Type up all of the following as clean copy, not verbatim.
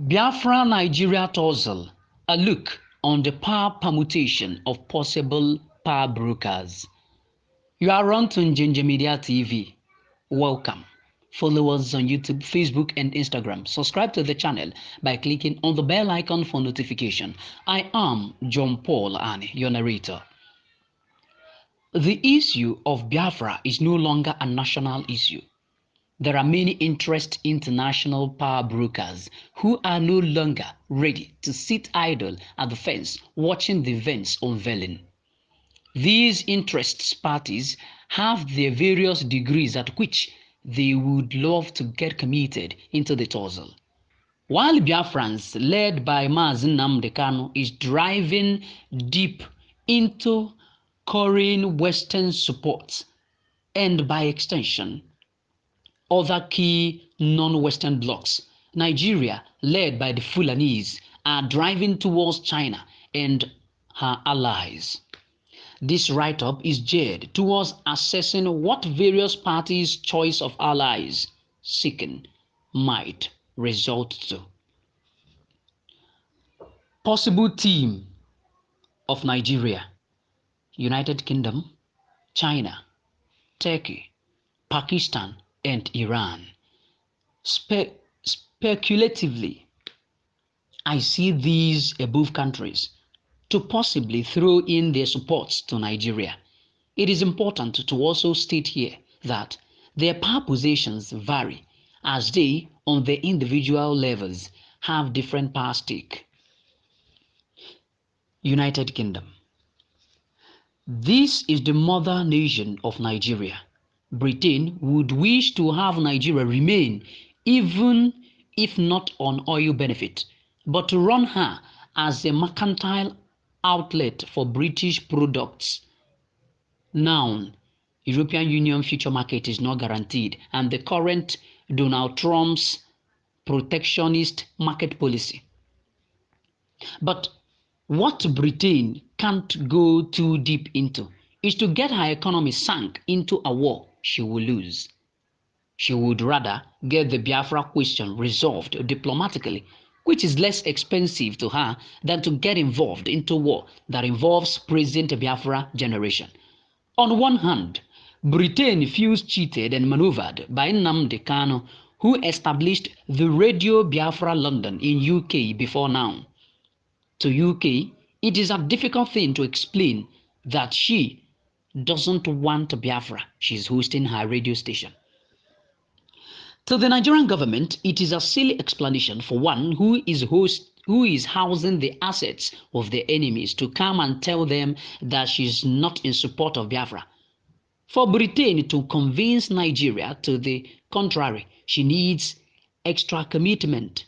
Biafra-Nigeria Tussle, a look on the power permutation of possible power brokers. You are on to Njinja Media TV. Welcome. Follow us on YouTube, Facebook, and Instagram. Subscribe to the channel by clicking on the bell icon for notification. I am John Paul Ani, your narrator. The issue of Biafra is no longer a national issue. There are many interest international power brokers who are no longer ready to sit idle at the fence watching the events unveiling. These interests parties have their various degrees at which they would love to get committed into the tussle. While Biafrans, led by Mazi Nnamdi Kanu, is driving deep into Korean Western support and by extension, other key non-Western blocs, Nigeria, led by the Fulanis, are driving towards China and her allies. This write-up is geared towards assessing what various parties' choice of allies seeking might result to. Possible team of Nigeria, United Kingdom, China, Turkey, Pakistan, and Iran. Speculatively, I see these above countries to possibly throw in their supports to Nigeria. It is important to also state here that their power positions vary as they, on their individual levels, have different power stake. United Kingdom. This is the mother nation of Nigeria. Britain would wish to have Nigeria remain, even if not on oil benefit, but to run her as a mercantile outlet for British products. Now, European Union future market is not guaranteed, and the current Donald Trump's protectionist market policy. But what Britain can't go too deep into is to get her economy sunk into a war she will lose. She would rather get the Biafra question resolved diplomatically, which is less expensive to her than to get involved into war that involves present Biafra generation. On one hand, Britain feels cheated and maneuvered by Nnamdi Kanu, who established the Radio Biafra London in UK before now. To UK, it is a difficult thing to explain that she doesn't want Biafra. She's hosting her radio station. To the Nigerian government, it is a silly explanation for one who is housing the assets of their enemies to come and tell them that she's not in support of Biafra. For Britain to convince Nigeria to the contrary, she needs extra commitment,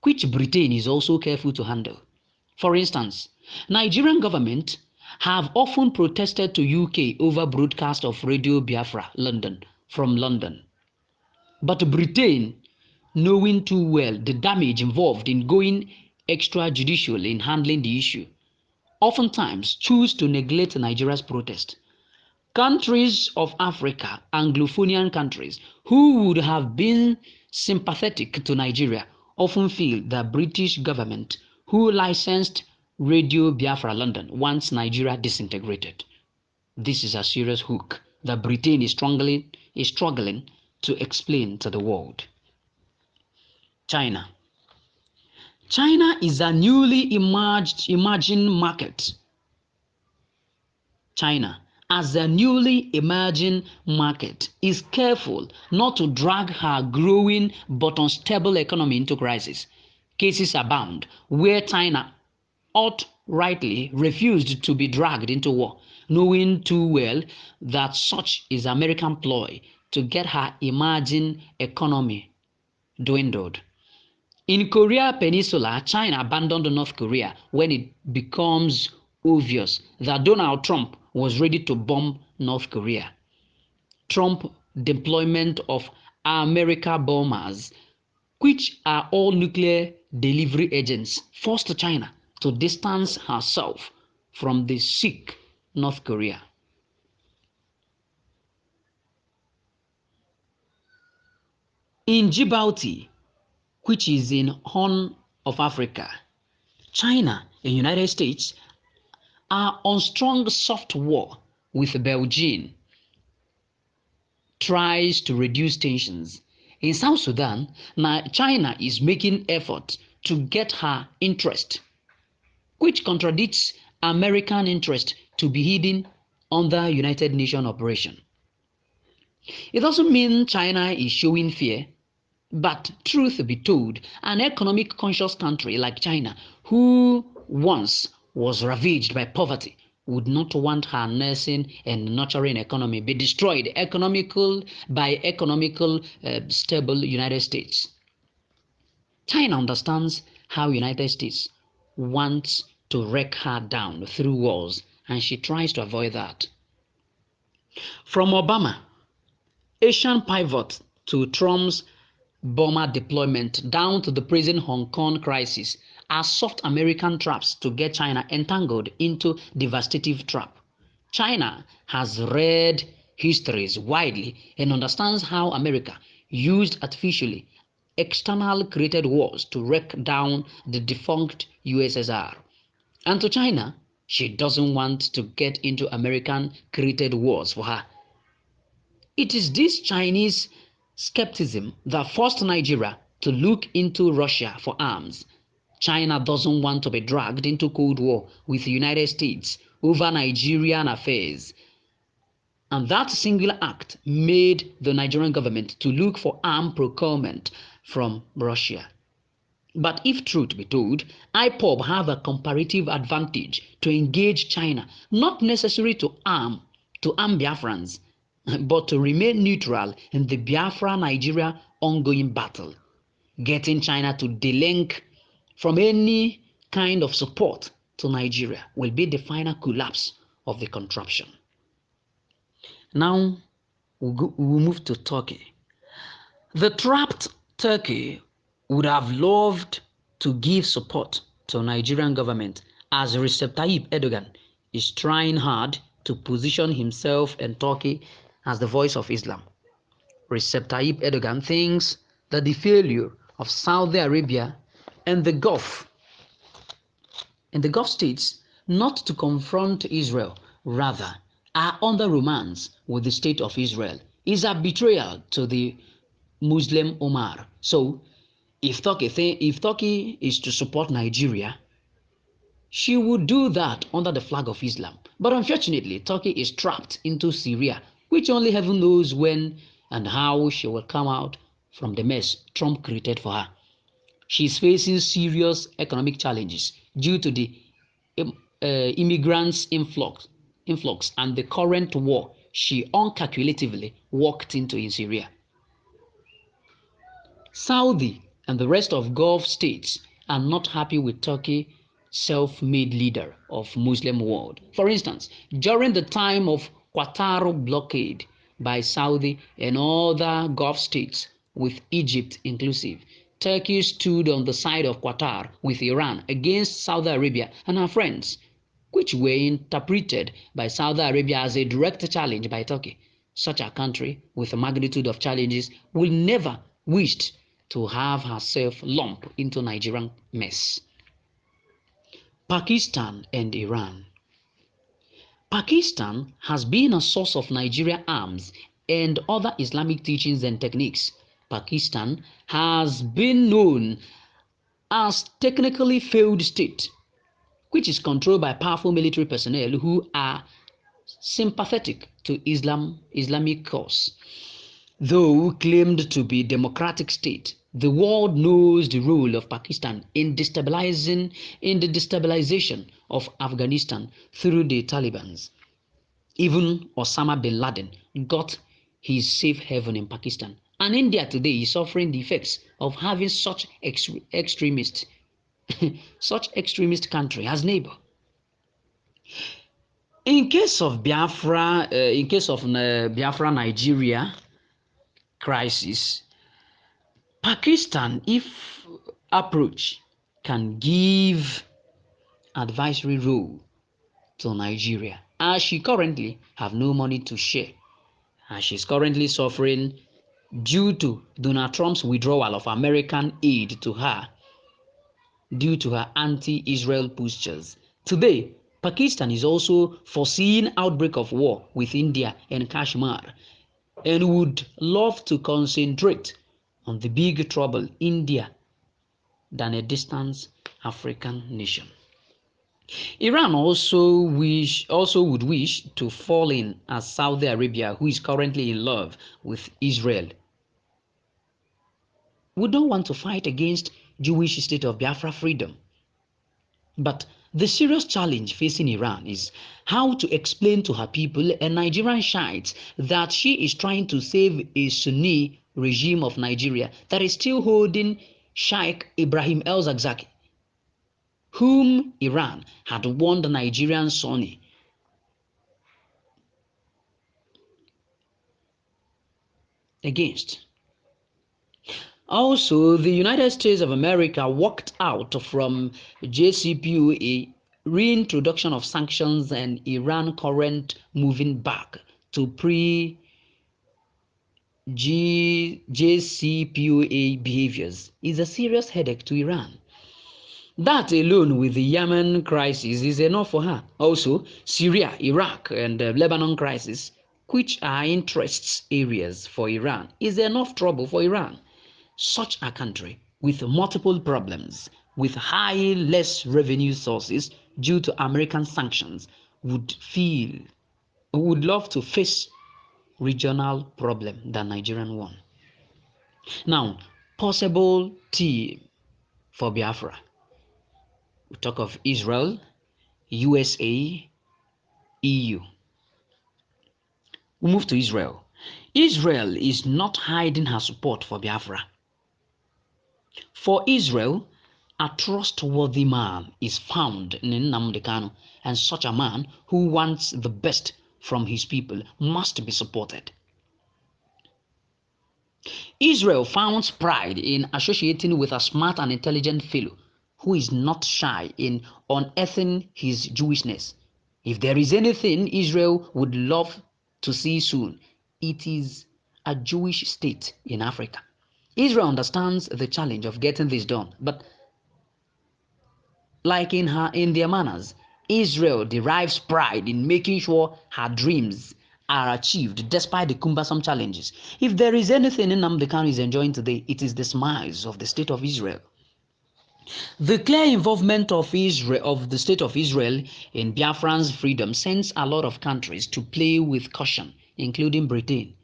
which Britain is also careful to handle. For instance, Nigerian government have often protested to UK over broadcast of Radio Biafra London from London. But Britain, knowing too well the damage involved in going extrajudicial in handling the issue, oftentimes choose to neglect Nigeria's protest. Countries of Africa, Anglophonian countries, who would have been sympathetic to Nigeria, often feel the British government, who licensed Radio Biafra London, wants Nigeria disintegrated. This is a serious hook that Britain is struggling to explain to the world. China. China is a newly emerging market. China, as a newly emerging market, is careful not to drag her growing but unstable economy into crisis. Cases abound where China outrightly refused to be dragged into war, knowing too well that such is American ploy to get her emerging economy dwindled. In Korea Peninsula, China abandoned North Korea when it becomes obvious that Donald Trump was ready to bomb North Korea. Trump deployment of America bombers, which are all nuclear delivery agents, forced China to distance herself from the sick North Korea. In Djibouti, which is in Horn of Africa. China and United States are on strong soft war with Beijing, tries to reduce tensions. In South Sudan, China is making effort to get her interest, which contradicts American interest to be hidden under United Nations operation. It doesn't mean China is showing fear, but truth be told, an economic conscious country like China, who once was ravaged by poverty, would not want her nursing and nurturing economy be destroyed by stable United States. China understands how United States wants to wreck her down through wars, and she tries to avoid that. From Obama, Asian pivot, to Trump's Burma deployment, down to the present Hong Kong crisis, are soft American traps to get China entangled into devastative trap. China has read histories widely and understands how America used artificially external created wars to wreck down the defunct USSR. And to China, she doesn't want to get into American created wars for her. It is this Chinese skepticism that forced Nigeria to look into Russia for arms. China doesn't want to be dragged into Cold War with the United States over Nigerian affairs. And that single act made the Nigerian government to look for arm procurement from Russia. But if truth be told, IPOB have a comparative advantage to engage China, not necessarily to arm Biafrans, but to remain neutral in the Biafra-Nigeria ongoing battle. Getting China to delink from any kind of support to Nigeria will be the final collapse of the contraption. Now, we'll move to Turkey. The trapped Turkey would have loved to give support to Nigerian government as Recep Tayyip Erdogan is trying hard to position himself and Turkey as the voice of Islam. Recep Tayyip Erdogan thinks that the failure of Saudi Arabia and the Gulf states not to confront Israel, rather are under romance with the state of Israel, is a betrayal to the Muslim Ummah. So, if Turkey is to support Nigeria, she would do that under the flag of Islam. But unfortunately, Turkey is trapped into Syria, which only heaven knows when and how she will come out from the mess Trump created for her. She is facing serious economic challenges due to the immigrants' influx and the current war she uncalculatively walked into in Syria. Saudi and the rest of Gulf states are not happy with Turkey, self-made leader of Muslim world. For instance, during the time of Qatar blockade by Saudi and other Gulf states, with Egypt inclusive, Turkey stood on the side of Qatar with Iran against Saudi Arabia and her friends, which were interpreted by Saudi Arabia as a direct challenge by Turkey. Such a country with a magnitude of challenges will never wish to have herself lumped into Nigerian mess. Pakistan and Iran. Pakistan has been a source of Nigeria arms and other Islamic teachings and techniques. Pakistan has been known as technically failed state, which is controlled by powerful military personnel who are sympathetic to Islamic cause. Though claimed to be democratic state, the world knows the role of Pakistan in the destabilization of Afghanistan through the Taliban. Even Osama bin Laden got his safe haven in Pakistan. And India today is suffering the effects of having such extremist country as neighbor. In case of Biafra-Nigeria crisis, Pakistan, if approach, can give advisory role to Nigeria, as she currently have no money to share, as she's currently suffering due to Donald Trump's withdrawal of American aid to her due to her anti-Israel postures. Today, Pakistan is also foreseeing outbreak of war with India and Kashmir and would love to concentrate on the big trouble India than a distant African nation. Iran also would wish to fall in as Saudi Arabia, who is currently in love with Israel. We don't want to fight against Jewish state of Biafra freedom. But the serious challenge facing Iran is how to explain to her people and Nigerian Shiites that she is trying to save a Sunni regime of Nigeria that is still holding Sheikh Ibrahim el-Zakzaky, whom Iran had warned the Nigerian Sunni against. Also, the United States of America walked out from JCPOA, reintroduction of sanctions, and Iran current moving back to pre-JCPOA behaviors is a serious headache to Iran. That alone with the Yemen crisis is enough for her. Also, Syria, Iraq, and the Lebanon crisis, which are interests areas for Iran, is enough trouble for Iran. Such a country with multiple problems, with less revenue sources due to American sanctions, would love to face regional problem than Nigerian one. Now, possible team for Biafra. We talk of Israel, USA, EU. We move to Israel. Israel is not hiding her support for Biafra. For Israel, a trustworthy man is found in Nnamdi Kanu, and such a man who wants the best from his people must be supported. Israel finds pride in associating with a smart and intelligent fellow who is not shy in unearthing his Jewishness. If there is anything Israel would love to see soon, it is a Jewish state in Africa. Israel understands the challenge of getting this done, but like in their manners, Israel derives pride in making sure her dreams are achieved despite the cumbersome challenges. If there is anything Nnamdi Kanu is enjoying today, it is the smiles of the state of Israel. The clear involvement of the state of Israel in Biafran's freedom sends a lot of countries to play with caution, including Britain.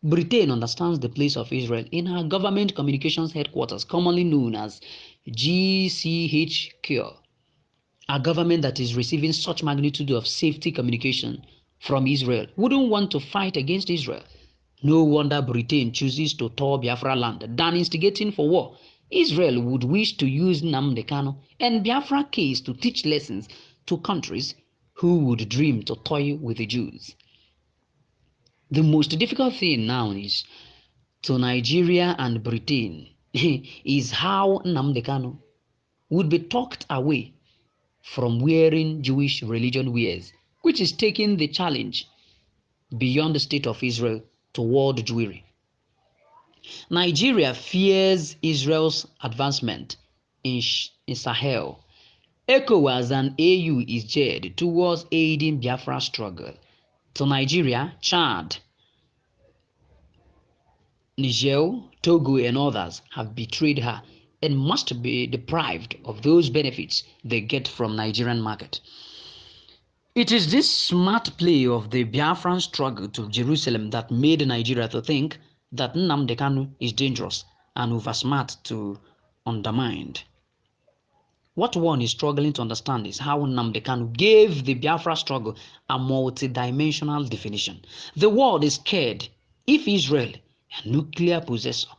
Britain understands the place of Israel in her government communications headquarters, commonly known as GCHQ. A government that is receiving such magnitude of safety communication from Israel wouldn't want to fight against Israel. No wonder Britain chooses to tour Biafra land than instigating for war. Israel would wish to use Nnamdi Kanu and Biafra case to teach lessons to countries who would dream to toy with the Jews. The most difficult thing now is to Nigeria and Britain is how Nnamdi Kanu would be talked away from wearing Jewish religion wears, which is taking the challenge beyond the state of Israel toward Jewry. Nigeria fears Israel's advancement in Sahel. ECOWAS and AU is geared towards aiding Biafra's struggle. To Nigeria, Chad, Niger, Togo, and others have betrayed her and must be deprived of those benefits they get from Nigerian market. It is this smart play of the Biafran struggle to Jerusalem that made Nigeria to think that Nnamdi Kanu is dangerous and over-smart to undermine. What one is struggling to understand is how Nnamdi Kanu gave the Biafra struggle a multi-dimensional definition. The world is scared if Israel, a nuclear possessor,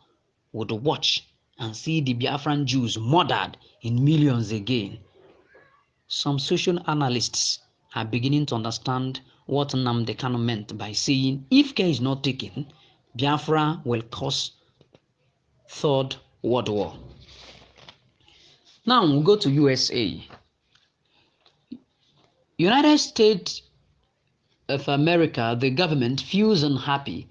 would watch and see the Biafran Jews murdered in millions again. Some social analysts are beginning to understand what Nnamdi Kanu meant by saying, if care is not taken, Biafra will cause Third World War. Now we'll go to USA. United States of America, the government feels unhappy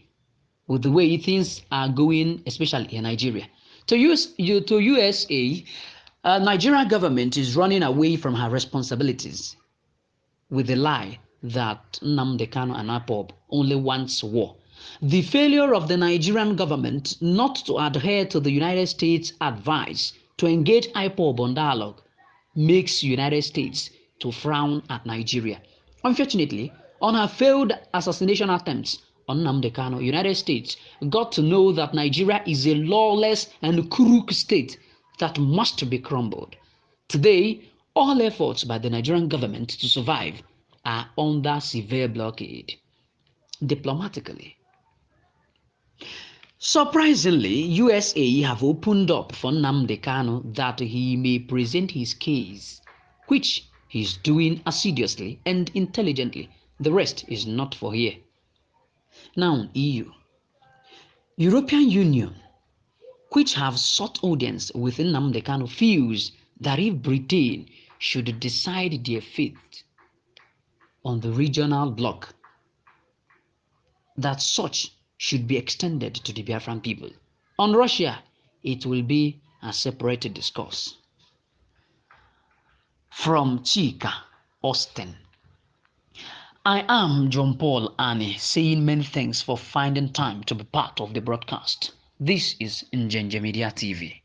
with the way things are going, especially in Nigeria. To USA, Nigerian government is running away from her responsibilities with the lie that Nnamdi Kanu and IPOB only wants war. The failure of the Nigerian government not to adhere to the United States advice to engage IPOB on dialogue makes United States to frown at Nigeria. Unfortunately, on her failed assassination attempts on Nnamdi Kanu, United States got to know that Nigeria is a lawless and crooked state that must be crumbled. Today, all efforts by the Nigerian government to survive are under severe blockade. Diplomatically, surprisingly, USA have opened up for Nnamdi Kanu that he may present his case, which he is doing assiduously and intelligently. The rest is not for here. Now, EU, European Union, which have sought audience with Nnamdi Kanu, feels that if Britain should decide their fate on the regional bloc, that such should be extended to the Biafran people. On Russia, it will be a separate discourse. From Chika Austine, I am John Paul Ani, saying many thanks for finding time to be part of the broadcast. This is Njenje Media TV.